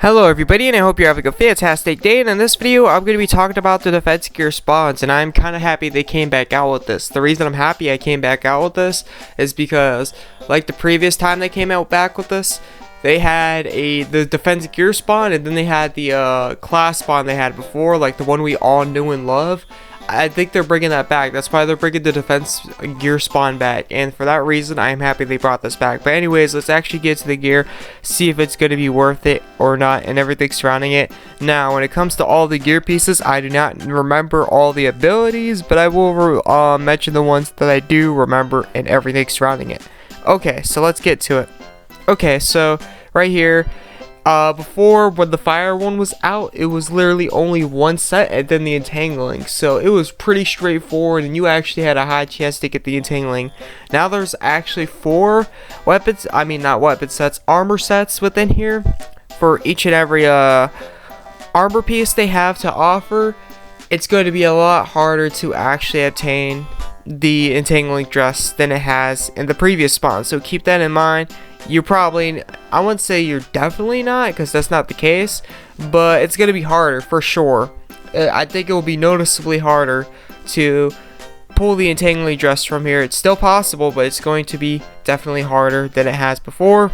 Hello everybody, and I hope you're having a fantastic day. And in this video I'm going to be talking about the defense gear spawns, and I'm kind of happy they came back out with this. The reason I'm happy I came back out with this is because, like the previous time they came out back with this, they had the defense gear spawn, and then they had the class spawn they had before, like the one we all knew and love. I think they're bringing that back. That's why they're bringing the defense gear spawn back, and for that reason I am happy they brought this back. But anyways, let's actually get to the gear, see if it's going to be worth it or not, and everything surrounding it. Now when it comes to all the gear pieces, I do not remember all the abilities, but I will mention the ones that I do remember and everything surrounding it. Okay, so let's get to it. Okay, so right here, before, when the fire one was out, it was literally only one set and then the entangling, so it was pretty straightforward and you actually had a high chance to get the entangling. Now there's actually 4 weapons, not weapon sets, armor sets within here for each and every armor piece they have to offer. It's going to be a lot harder to actually obtain the entangling dress than it has in the previous spawn, so keep that in mind. You're probably, I wouldn't say you're definitely not, because that's not the case, but it's going to be harder for sure. I think it will be noticeably harder to pull the entangling dress from here. It's still possible, but it's going to be definitely harder than it has before.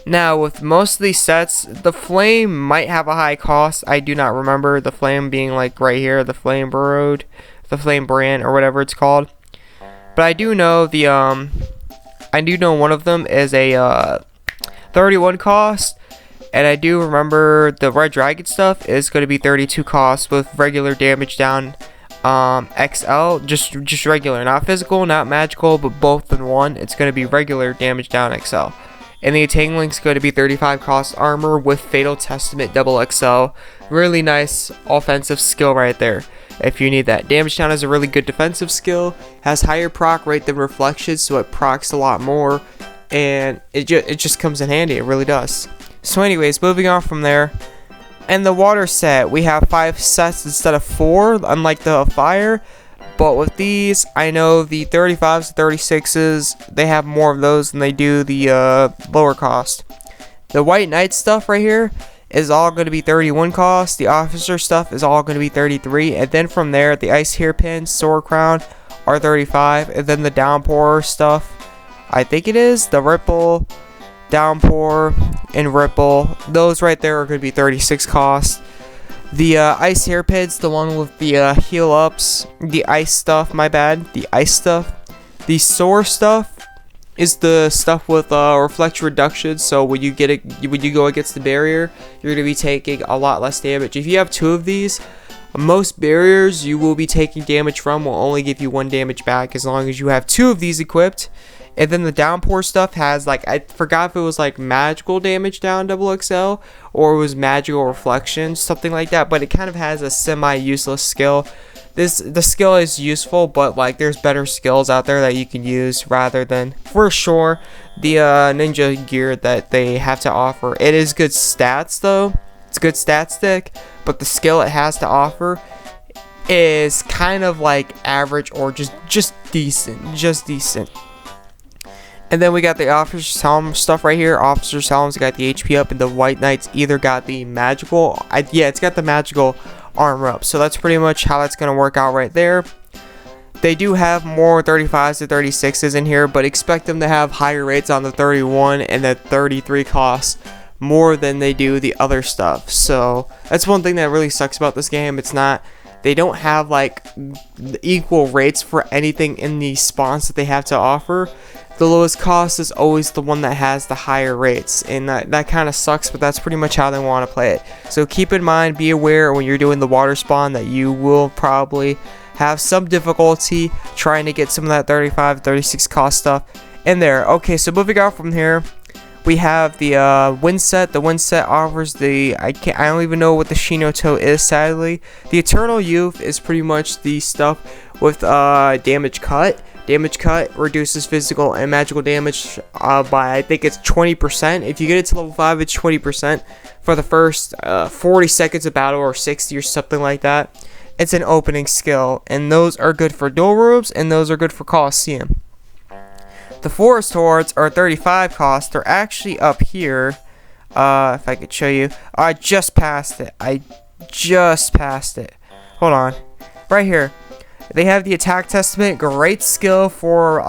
Now with most of these sets, the flame might have a high cost. I do not remember the flame being like right here, the flame burrowed, the flame brand, or whatever it's called. But I do know one of them is a 31 cost, and I do remember the red dragon stuff is going to be 32 cost with regular damage down XL, just regular, not physical, not magical, but both in one. It's going to be regular damage down XL. And the entangling is going to be 35 cost armor with fatal testament double XL. Really nice offensive skill right there if you need that. Damage down is a really good defensive skill, has higher proc rate than reflection, so it procs a lot more, and it just comes in handy. It really does. So anyways, moving on from there, and the water set, we have 5 sets instead of 4, unlike the fire. But with these, I know the 35s and 36s, they have more of those than they do the lower cost. The white knight stuff right here is all going to be 31 cost. The officer stuff is all going to be 33. And then from there, the ice hairpin, sword crown are 35. And then the downpour stuff, I think it is, the ripple, downpour, and ripple, those right there are going to be 36 cost. The ice hairpins, the one with the heal ups, the ice stuff, my bad, the ice stuff. The soar stuff is the stuff with reflection reduction, so when you go against the barrier, you're going to be taking a lot less damage. If you have 2 of these, most barriers you will be taking damage from will only give you 1 damage back as long as you have 2 of these equipped. And then the downpour stuff has, like, I forgot if it was like magical damage down double XL or it was magical reflection, something like that, but it kind of has a semi-useless skill. The skill is useful, but like there's better skills out there that you can use rather than, for sure, the ninja gear that they have to offer. It is good stats though. It's a good stat stick, but the skill it has to offer is kind of like average or just decent. And then we got the officer's helm stuff right here. Officer's helm's got the HP up, and the white knight's either got the magical, it's got the magical armor up. So that's pretty much how that's going to work out right there. They do have more 35s to 36s in here, but expect them to have higher rates on the 31 and the 33 costs more than they do the other stuff. So that's one thing that really sucks about this game. They don't have like equal rates for anything in the spawns that they have to offer. The lowest cost is always the one that has the higher rates, and that kind of sucks, but that's pretty much how they want to play it. So keep in mind, be aware when you're doing the water spawn that you will probably have some difficulty trying to get some of that 35, 36 cost stuff in there. Okay, so moving on from here, we have the wind set. The wind set offers I don't even know what the Shinoto is, sadly. The Eternal Youth is pretty much the stuff with damage cut. Damage cut reduces physical and magical damage by, I think it's 20%. If you get it to level 5, it's 20% for the first 40 seconds of battle, or 60 or something like that. It's an opening skill, and those are good for dual rooms, and those are good for Coliseum. The forest hordes are 35 cost. They're actually up here. If I could show you. I just passed it. Hold on. Right here. They have the attack testament, great skill for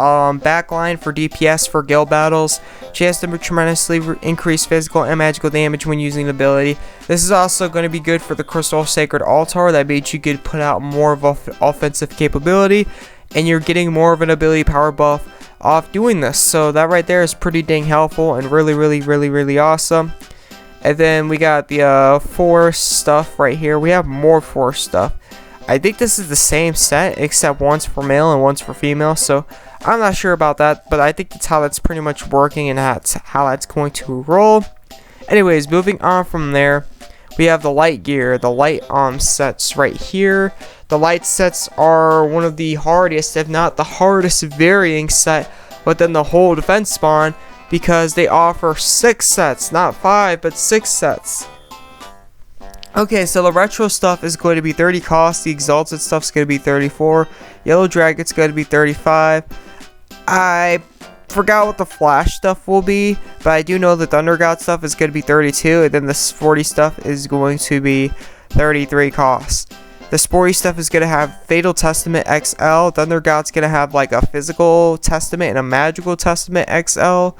backline, for DPS, for guild battles. Chance to tremendously increase physical and magical damage when using the ability. This is also going to be good for the Crystal Sacred Altar. That means you could put out more of offensive capability, and you're getting more of an ability power buff off doing this. So that right there is pretty dang helpful and really awesome. And then we got the force stuff right here. We have more force stuff. I think this is the same set, except one's for male and one's for female, so I'm not sure about that, but I think that's how that's pretty much working, and that's how that's going to roll. Anyways, moving on from there, we have the light gear, the light sets right here. The light sets are one of the hardest, if not the hardest varying set within the whole defense spawn, because they offer 6 sets, not 5, but 6 sets. Okay, so the retro stuff is going to be 30 cost, the exalted stuff is going to be 34, yellow dragon's going to be 35. I forgot what the flash stuff will be, but I do know the thunder god stuff is going to be 32, and then the 40 stuff is going to be 33 cost. The sporty stuff is going to have fatal testament XL, thunder god's going to have like a physical testament and a magical testament XL.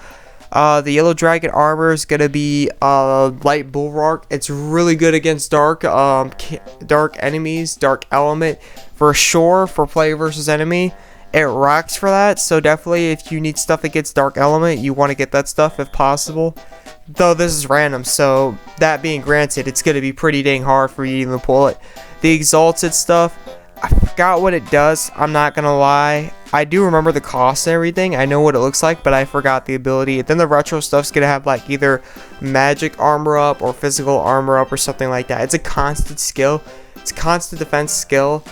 The yellow dragon armor is gonna be light bulwark. It's really good against dark enemies, dark element for sure. For player versus enemy, it rocks for that. So definitely, if you need stuff against dark element, you want to get that stuff if possible. Though this is random, so that being granted, it's gonna be pretty dang hard for you to even pull it. The exalted stuff, I forgot what it does. I'm not gonna lie. I do remember the cost and everything. I know what it looks like, but I forgot the ability. And then the retro stuff's gonna have like either magic armor up or physical armor up or something like that. It's a constant skill. It's a constant defense skill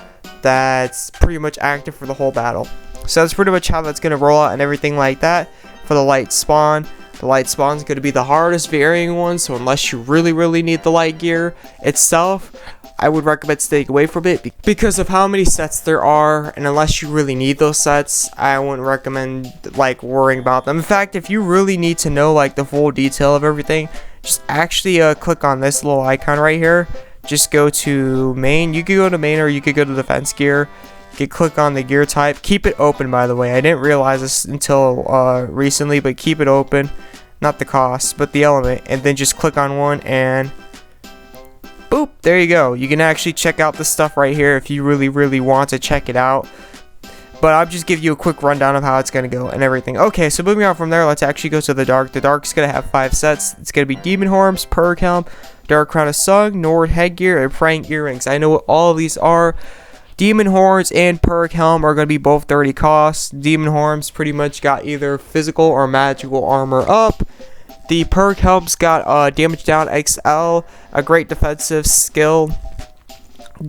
that's pretty much active for the whole battle. So that's pretty much how that's gonna roll out and everything like that for the light spawn. The light spawn is gonna be the hardest varying one. So unless you really need the light gear itself, I would recommend staying away from it because of how many sets there are, and unless you really need those sets, I wouldn't recommend like worrying about them. In fact, if you really need to know like the full detail of everything, just actually click on this little icon right here. Just go to main. You could go to main or you could go to defense gear. You could click on the gear type. Keep it open, by the way. I didn't realize this until recently, but keep it open. Not the cost, but the element, and then just click on one and boop, there you go. You can actually check out the stuff right here if you really want to check it out. But I'll just give you a quick rundown of how it's going to go and everything. Okay, so moving on from there, let's actually go to the dark. The dark's going to have 5 sets. It's going to be Demon Horns, Purg Helm, Dark Crown of Sung, Nord Headgear, and Praying Earrings. I know what all of these are. Demon Horns and Purg Helm are going to be both 30 costs. Demon Horns pretty much got either physical or magical armor up. The Purg Helm's got damage down XL, a great defensive skill.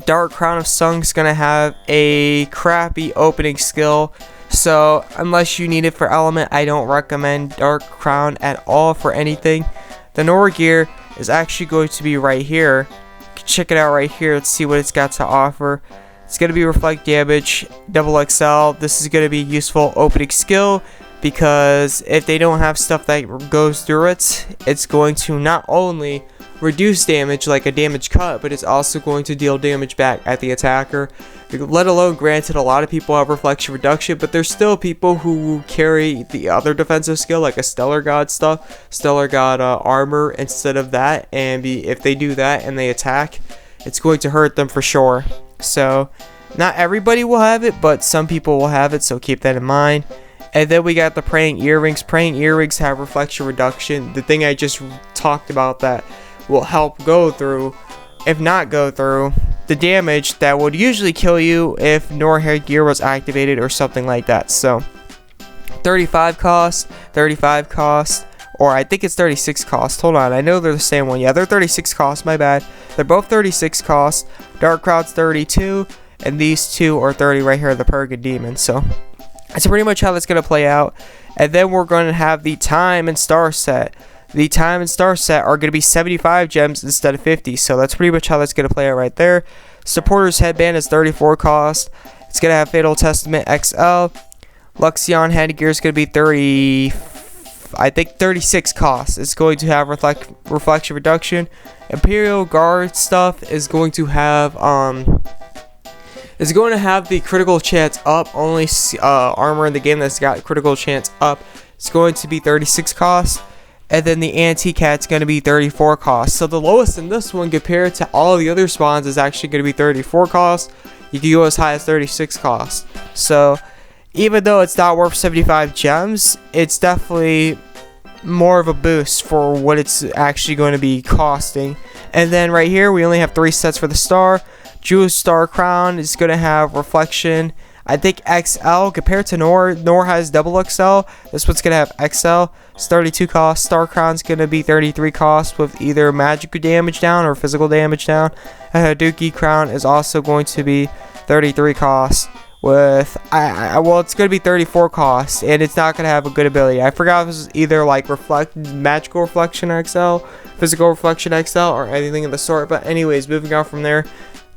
Dark Crown of Sung's gonna have a crappy opening skill, so unless you need it for element, I don't recommend Dark Crown at all for anything. The Nord gear is actually going to be right here. Check it out right here. Let's see what it's got to offer. It's gonna be reflect damage, double XL. This is gonna be a useful opening skill, because if they don't have stuff that goes through it, it's going to not only reduce damage like a damage cut, but it's also going to deal damage back at the attacker. Let alone, granted, a lot of people have reflection reduction, but there's still people who carry the other defensive skill like a stellar god stuff, stellar god armor instead of that, and if they do that and they attack, it's going to hurt them for sure. So not everybody will have it, but some people will have it, so keep that in mind. And then we got the Praying Earrings. Praying Earrings have reflection reduction. The thing I just talked about that will help go through, if not go through, the damage that would usually kill you if Nord Headgear was activated or something like that. So 35 cost, or I think it's 36 cost. Hold on, I know they're the same one. Yeah, they're 36 cost, my bad. They're both 36 cost. Dark Crowd's 32, and these two are 30 right here, the Purg and Demon. So that's pretty much how that's going to play out. And then we're going to have the Time and Star set. The Time and Star set are going to be 75 gems instead of 50. So that's pretty much how that's going to play out right there. Supporter's Headband is 34 cost. It's going to have Fatal Testament XL. Luxion Headgear is going to be 30. I think 36 costs. It's going to have reflection reduction. Imperial Guard stuff is going to have the critical chance up. Only armor in the game that's got critical chance up. It's going to be 36 costs. And then the anti-cat's going to be 34 costs. So the lowest in this one compared to all the other spawns is actually going to be 34 costs. You can go as high as 36 costs. So even though it's not worth 75 gems, it's definitely more of a boost for what it's actually going to be costing. And then right here we only have 3 sets for the star. Jewel's Star Crown is going to have reflection, I think XL compared to Nor. Nor has double XL. This one's going to have XL. It's 32 costs. Star Crown's going to be 33 costs with either magical damage down or physical damage down. And Hadouken Crown is also going to be 33 costs with, well, it's going to be 34 costs, and it's not going to have a good ability. I forgot if it was either like magical reflection XL, physical reflection XL, or anything of the sort. But anyways, moving on from there.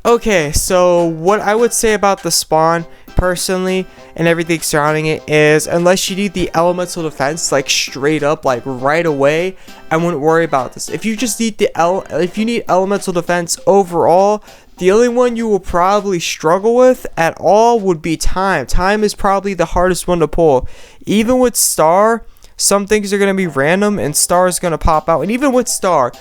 Okay, so what I would say about the spawn personally and everything surrounding it is, unless you need the elemental defense like straight up, like right away, I wouldn't worry about this. If you just need if you need elemental defense overall, the only one you will probably struggle with at all would be time. Time is probably the hardest one to pull. Even with Star, some things are going to be random and Star is going to pop out. And even with Star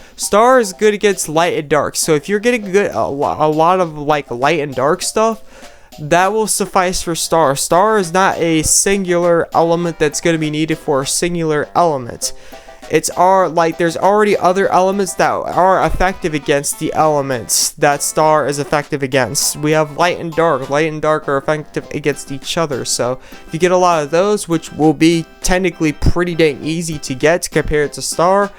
is good against light and dark. So if you're getting a lot of like light and dark stuff, that will suffice for Star. Star is not a singular element that's going to be needed for a singular element. There's already other elements that are effective against the elements that Star is effective against. We have light and dark. Light and dark are effective against each other. So if you get a lot of those, which will be technically pretty dang easy to get compared to Star,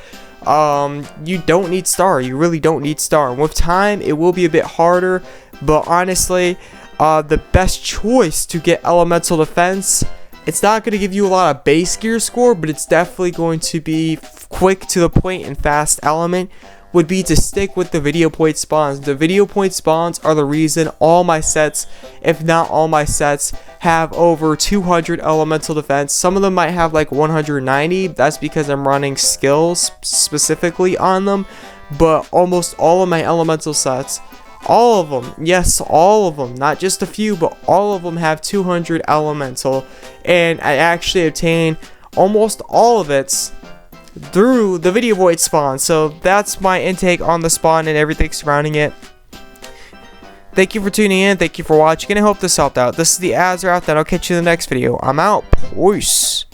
you don't need Star. You really don't need Star. And with time, it will be a bit harder. But honestly, the best choice to get elemental defense, it's not going to give you a lot of base gear score, but it's definitely going to be quick to the point and fast element, would be to stick with the video point spawns. The video point spawns are the reason all my sets, if not all my sets, have over 200 elemental defense. Some of them might have like 190. That's because I'm running skills specifically on them. But almost all of my elemental sets, all of them, yes, all of them, not just a few, but all of them have 200 elemental, and I actually obtained almost all of it through the video void spawn. So that's my intake on the spawn and everything surrounding it. Thank you for tuning in, thank you for watching, and I hope this helped out. This is the AzureWrath, and I'll catch you in the next video. I'm out. Peace.